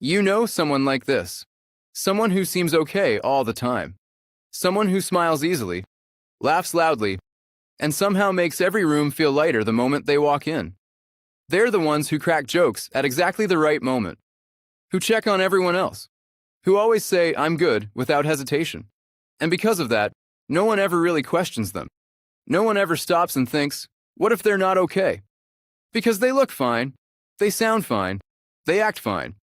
You know someone like this. Someone who seems okay all the time. Someone who smiles easily, laughs loudly, and somehow makes every room feel lighter the moment they walk in. They're the ones who crack jokes at exactly the right moment, who check on everyone else, who always say, "I'm good," without hesitation. And because of that, no one ever really questions them. No one ever stops and thinks, what if they're not okay? Because they look fine, they sound fine, they act fine.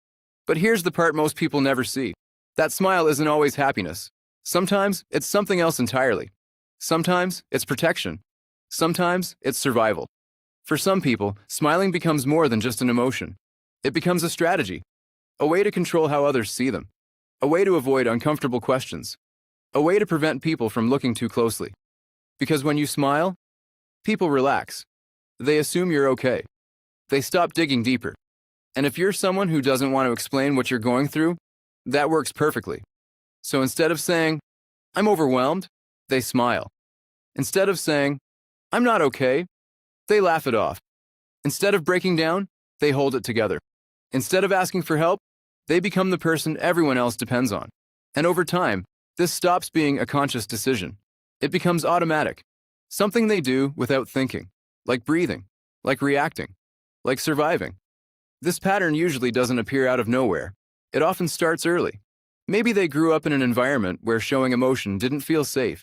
But here's the part most people never see. That smile isn't always happiness. Sometimes it's something else entirely. Sometimes it's protection. Sometimes it's survival. For some people, smiling becomes more than just an emotion. It becomes a strategy, a way to control how others see them, a way to avoid uncomfortable questions, a way to prevent people from looking too closely. Because when you smile, people relax. They assume you're okay. They stop digging deeper. And if you're someone who doesn't want to explain what you're going through, that works perfectly. So instead of saying, "I'm overwhelmed," they smile. Instead of saying, "I'm not okay," they laugh it off. Instead of breaking down, they hold it together. Instead of asking for help, they become the person everyone else depends on. And over time, this stops being a conscious decision. It becomes automatic, something they do without thinking, like breathing, like reacting, like surviving. This pattern usually doesn't appear out of nowhere. It often starts early. Maybe they grew up in an environment where showing emotion didn't feel safe.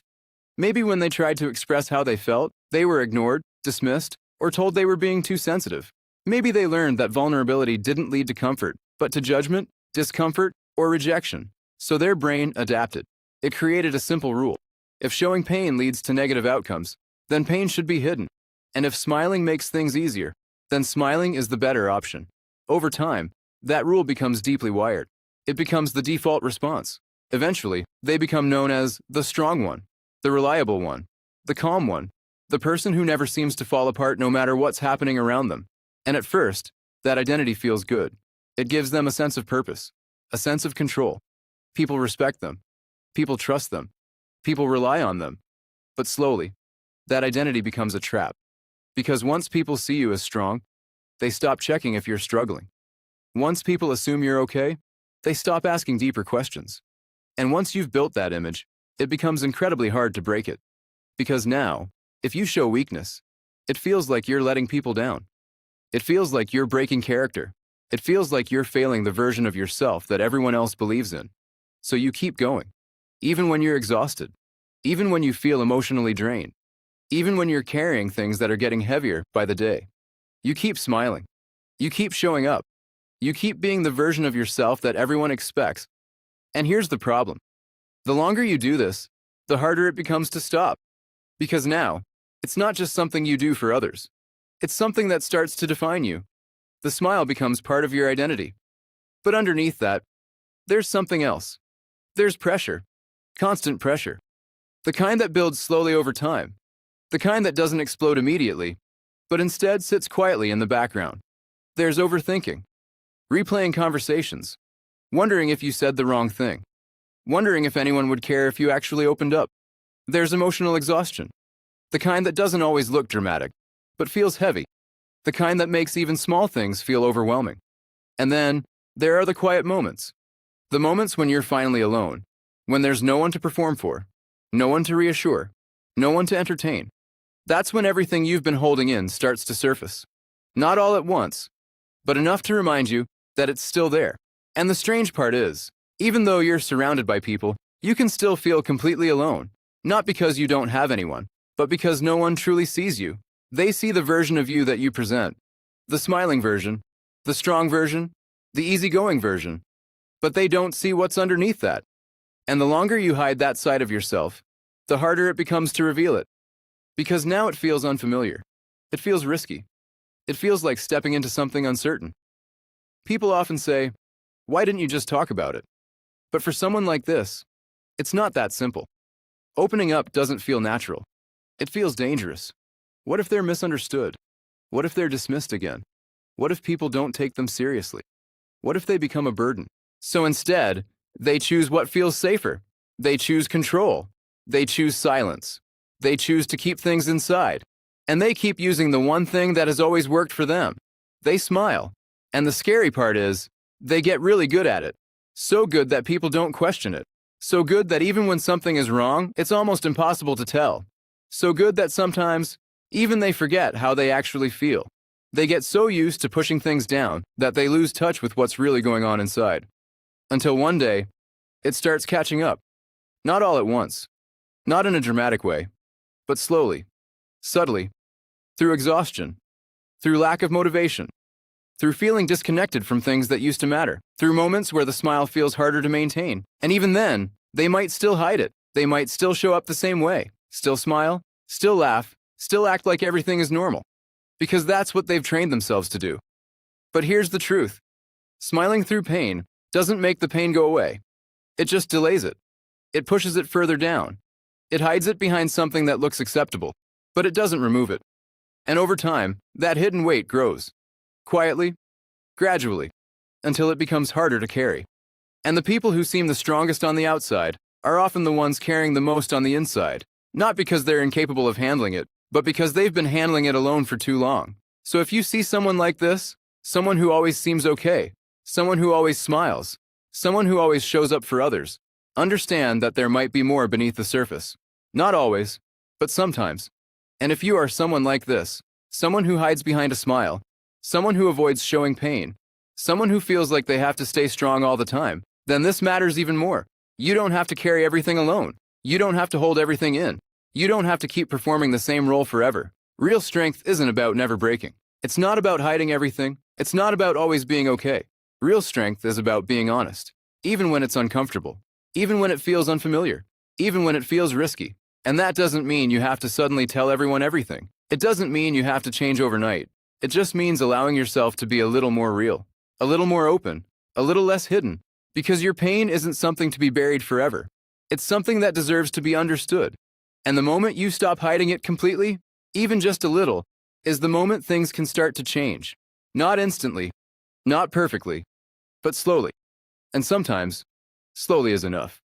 Maybe when they tried to express how they felt, they were ignored, dismissed, or told they were being too sensitive. Maybe they learned that vulnerability didn't lead to comfort, but to judgment, discomfort, or rejection. So their brain adapted. It created a simple rule. If showing pain leads to negative outcomes, then pain should be hidden. And if smiling makes things easier, then smiling is the better option. Over time, that rule becomes deeply wired. It becomes the default response. Eventually, they become known as the strong one, the reliable one, the calm one, the person who never seems to fall apart no matter what's happening around them. And at first, that identity feels good. It gives them a sense of purpose, a sense of control. People respect them. People trust them. People rely on them. But slowly, that identity becomes a trap. Because once people see you as strong, they stop checking if you're struggling. Once people assume you're okay, they stop asking deeper questions. And once you've built that image, it becomes incredibly hard to break it. Because now, if you show weakness, it feels like you're letting people down. It feels like you're breaking character. It feels like you're failing the version of yourself that everyone else believes in. So you keep going, even when you're exhausted, even when you feel emotionally drained, even when you're carrying things that are getting heavier by the day. You keep smiling. You keep showing up. You keep being the version of yourself that everyone expects. And here's the problem. The longer you do this, the harder it becomes to stop. Because now, it's not just something you do for others. It's something that starts to define you. The smile becomes part of your identity. But underneath that, there's something else. There's pressure. Constant pressure. The kind that builds slowly over time. The kind that doesn't explode immediately, but instead sits quietly in the background. There's overthinking. Replaying conversations. Wondering if you said the wrong thing. Wondering if anyone would care if you actually opened up. There's emotional exhaustion. The kind that doesn't always look dramatic, but feels heavy. The kind that makes even small things feel overwhelming. And then, there are the quiet moments. The moments when you're finally alone. When there's no one to perform for. No one to reassure. No one to entertain. That's when everything you've been holding in starts to surface. Not all at once, but enough to remind you that it's still there. And the strange part is, even though you're surrounded by people, you can still feel completely alone. Not because you don't have anyone, but because no one truly sees you. They see the version of you that you present. The smiling version, the strong version, the easygoing version. But they don't see what's underneath that. And the longer you hide that side of yourself, the harder it becomes to reveal it. Because now it feels unfamiliar. It feels risky. It feels like stepping into something uncertain. People often say, "Why didn't you just talk about it?" But for someone like this, it's not that simple. Opening up doesn't feel natural. It feels dangerous. What if they're misunderstood? What if they're dismissed again? What if people don't take them seriously? What if they become a burden? So instead, they choose what feels safer. They choose control. They choose silence. They choose to keep things inside. And they keep using the one thing that has always worked for them. They smile. And the scary part is, They get really good at it. So good that people don't question it. So good that even when something is wrong, it's almost impossible to tell. So good that sometimes, even they forget how they actually feel. They get so used to pushing things down that they lose touch with what's really going on inside. Until one day, it starts catching up. Not all at once. Not in a dramatic way. But slowly. Subtly. Through exhaustion. Through lack of motivation. Through feeling disconnected from things that used to matter. Through moments where the smile feels harder to maintain. And even then, they might still hide it. They might still show up the same way. Still smile. Still laugh. Still act like everything is normal. Because that's what they've trained themselves to do. But here's the truth. Smiling through pain doesn't make the pain go away. It just delays it. It pushes it further down. It hides it behind something that looks acceptable, but it doesn't remove it. And over time, that hidden weight grows. Quietly, gradually, until it becomes harder to carry. And the people who seem the strongest on the outside are often the ones carrying the most on the inside, not because they're incapable of handling it, but because they've been handling it alone for too long. So if you see someone like this, someone who always seems okay, someone who always smiles, someone who always shows up for others, understand that there might be more beneath the surface. Not always, but sometimes. And if you are someone like this, someone who hides behind a smile, someone who avoids showing pain, someone who feels like they have to stay strong all the time, then this matters even more. You don't have to carry everything alone. You don't have to hold everything in. You don't have to keep performing the same role forever. Real strength isn't about never breaking. It's not about hiding everything. It's not about always being okay. Real strength is about being honest, even when it's uncomfortable, even when it feels unfamiliar, even when it feels risky. And that doesn't mean you have to suddenly tell everyone everything. It doesn't mean you have to change overnight. It just means allowing yourself to be a little more real, a little more open, a little less hidden, because your pain isn't something to be buried forever. It's something that deserves to be understood. And the moment you stop hiding it completely, even just a little, is the moment things can start to change. Not instantly, not perfectly, but slowly. And sometimes, slowly is enough.